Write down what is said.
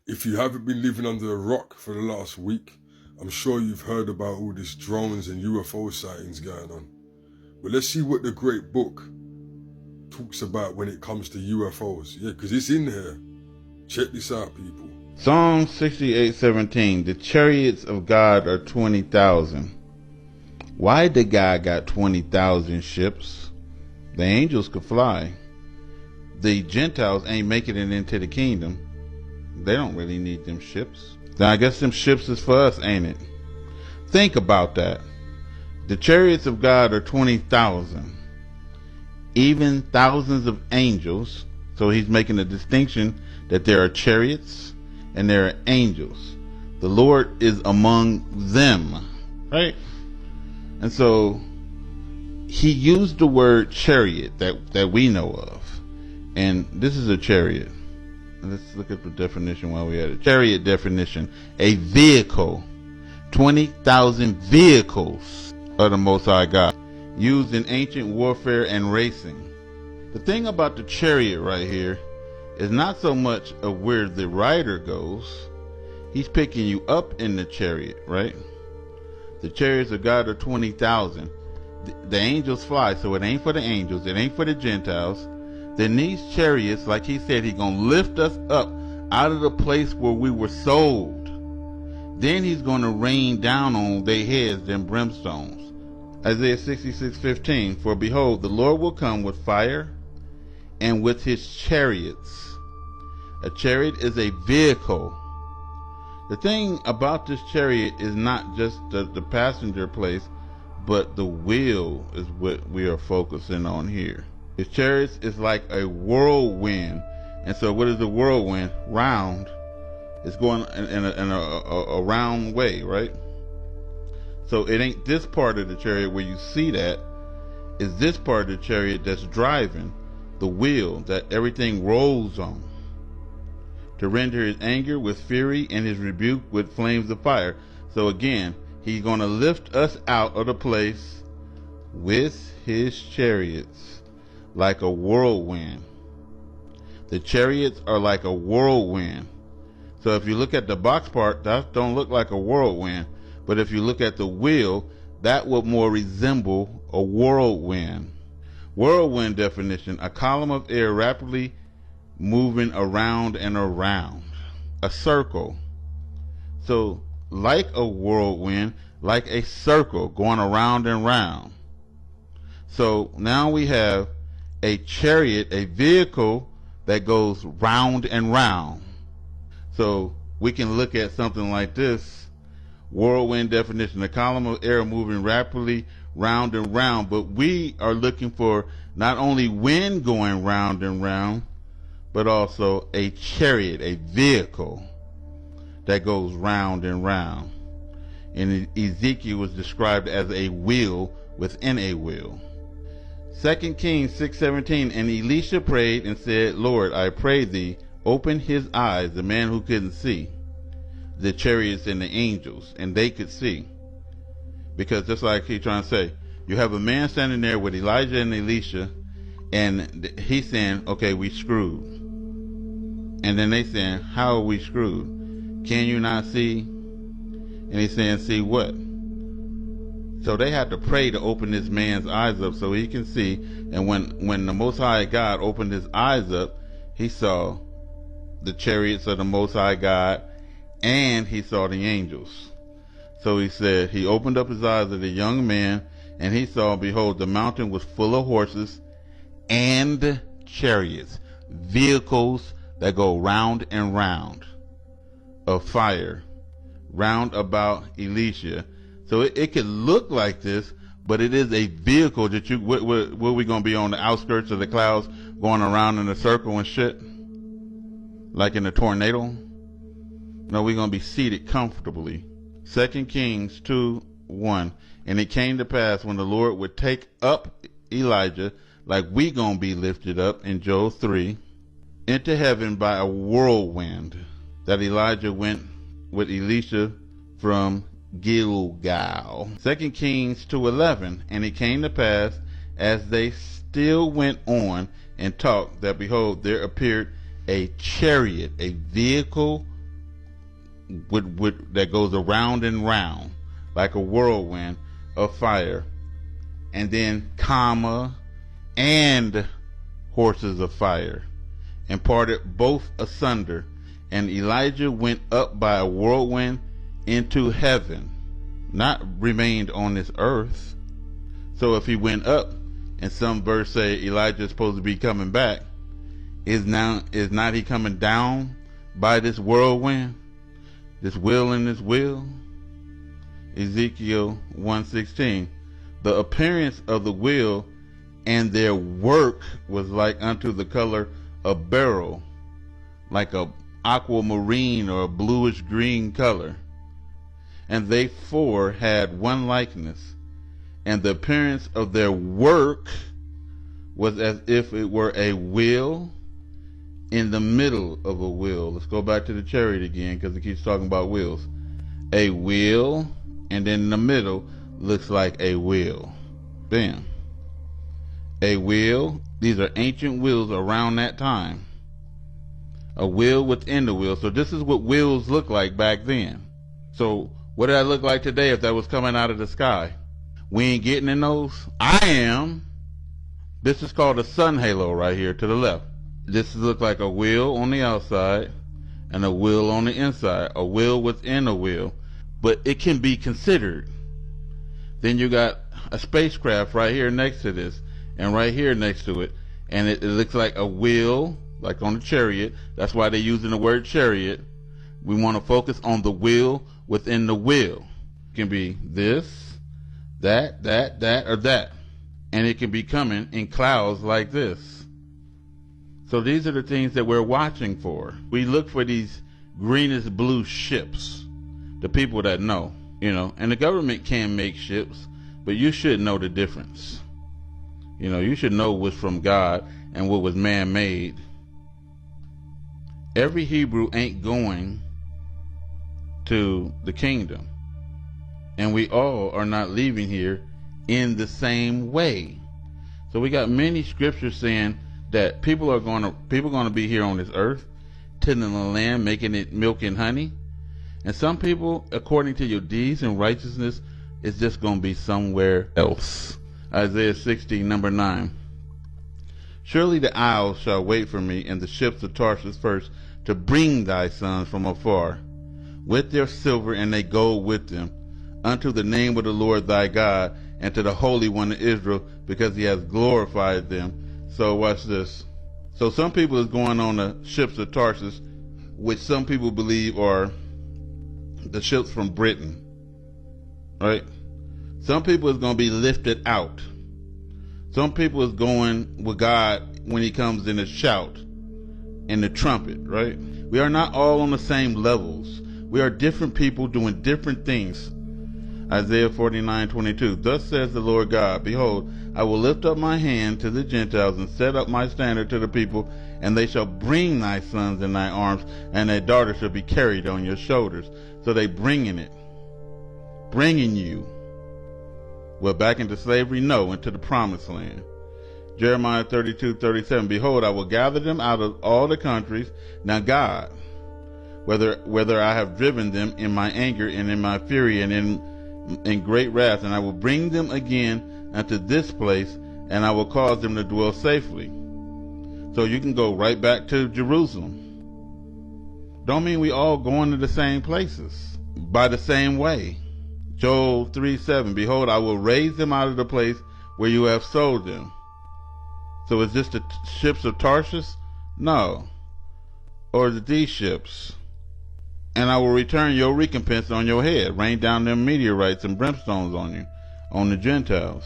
If you haven't been living under a rock for the last week, I'm sure you've heard about all these drones and UFO sightings going on. But let's see what the great book talks about when it comes to UFOs. Yeah, because it's in here. Check this out, people. Psalm 68:17. The chariots of God are 20,000. Why the guy got 20,000 ships? The angels could fly. The Gentiles ain't making it into the kingdom. They don't really need them ships. Now I guess them ships is for us, ain't it? Think about that. The chariots of God are 20,000. Even thousands of angels. So he's making a distinction that there are chariots and there are angels. The Lord is among them, right? And so he used the word chariot that we know of. And this is a chariot. Let's look at the definition while we're at it. Chariot definition: a vehicle. 20,000 vehicles of the Most High God, used in ancient warfare and racing. The thing about the chariot right here is not so much of where the rider goes. He's picking you up in the chariot, right? The chariots of God are 20,000. The angels fly, so it ain't for the angels, it ain't for the Gentiles. Then these chariots, like he said, he's going to lift us up out of the place where we were sold. Then he's going to rain down on their heads them brimstones. Isaiah 66:15. For behold, the Lord will come with fire and with his chariots. A chariot is a vehicle. The thing about this chariot is not just the passenger place, but the wheel is what we are focusing on here. The chariot is like a whirlwind. And so what is the whirlwind? Round. It's going in a round way, right? So it ain't this part of the chariot where you see that. It's this part of the chariot that's driving the wheel that everything rolls on, to render his anger with fury and his rebuke with flames of fire. So again, he's going to lift us out of the place with his chariots like a whirlwind. The chariots are like a whirlwind. So if you look at the box part, that don't look like a whirlwind. But if you look at the wheel, that would more resemble a whirlwind. Whirlwind definition: a column of air rapidly moving around and around. A circle. So like a whirlwind, like a circle going around and round. So now we have a chariot, a vehicle that goes round and round. So we can look at something like this. Whirlwind definition: a column of air moving rapidly round and round. But we are looking for not only wind going round and round, but also a chariot, a vehicle that goes round and round. And Ezekiel was described as a wheel within a wheel. 2 Kings 6:17. And Elisha prayed and said, Lord, I pray thee, open his eyes, the man who couldn't see, the chariots and the angels, and they could see. Because just like he's trying to say, you have a man standing there with Elijah and Elisha, and he's saying, okay, we screwed. And then they saying, how are we screwed? Can you not see? And he's saying, see what? So they had to pray to open this man's eyes up so he can see. And when the Most High God opened his eyes up, he saw the chariots of the Most High God, and he saw the angels. So he said, he opened up his eyes of the young man, and he saw, behold, the mountain was full of horses and chariots, vehicles that go round and round, of fire, round about Elisha. So it could look like this, but it is a vehicle that what we going to be on the outskirts of the clouds, going around in a circle and shit? Like in a tornado? No, we're going to be seated comfortably. 2 Kings 2:1. And it came to pass when the Lord would take up Elijah, like we going to be lifted up in Joel 3, into heaven by a whirlwind, that Elijah went with Elisha from Gilgal. 2 Kings 2:11. And it came to pass, as they still went on and talked, that behold, there appeared a chariot, a vehicle that goes around and round like a whirlwind of fire, and then comma and horses of fire, and parted both asunder. And Elijah went up by a whirlwind into heaven, not remained on this earth. So if he went up, and some verse say Elijah is supposed to be coming back, is not he coming down by this whirlwind, this will and this will? Ezekiel 1:16, the appearance of the will and their work was like unto the color of beryl, like a aquamarine or a bluish green color. And they four had one likeness, and the appearance of their work was as if it were a wheel in the middle of a wheel. Let's go back to the chariot again, because it keeps talking about wheels. A wheel, and then in the middle looks like a wheel. Bam. A wheel. These are ancient wheels around that time. A wheel within the wheel. So this is what wheels look like back then. So what did that look like today if that was coming out of the sky? We ain't getting in those. I am. This is called a sun halo right here to the left. This looks like a wheel on the outside and a wheel on the inside. A wheel within a wheel. But it can be considered. Then you got a spacecraft right here next to this, and right here next to it. And it looks like a wheel, like on the chariot. That's why they're using the word chariot. We want to focus on the wheel within the wheel. It can be this, that, or that. And it can be coming in clouds like this. So these are the things that we're watching for. We look for these greenish blue ships. The people that know, and the government can make ships, but you should know the difference. You should know what's from God and what was man-made. Every Hebrew ain't going to the kingdom, and we all are not leaving here in the same way. So we got many scriptures saying that people are going to be here on this earth, tilling the land, making it milk and honey. And some people, according to your deeds and righteousness, is just going to be somewhere else. Isaiah 60, number 9. Surely the isles shall wait for me, and the ships of Tarshish first, to bring thy sons from afar, with their silver and their gold with them, unto the name of the Lord thy God, and to the Holy One of Israel, because he has glorified them. So watch this. So some people is going on the ships of Tarshish, which some people believe are the ships from Britain, right? Some people is going to be lifted out. Some people is going with God when he comes in a shout and the trumpet, right? We are not all on the same levels. We are different people doing different things. Isaiah 49:22. Thus says the Lord God, behold, I will lift up my hand to the Gentiles and set up my standard to the people, and they shall bring thy sons in thy arms, and thy daughters shall be carried on your shoulders. So they bringing you. Well, back into slavery? No, into the promised land. Jeremiah 32:37. Behold, I will gather them out of all the countries. Now God, whether I have driven them in my anger and in my fury and in great wrath, and I will bring them again unto this place, and I will cause them to dwell safely. So you can go right back to Jerusalem. Don't mean we all going to the same places by the same way. Joel 3:7. Behold, I will raise them out of the place where you have sold them. So is this the ships of Tarshish? No. Or is it these ships? And I will return your recompense on your head, rain down them meteorites and brimstones on you, on the Gentiles.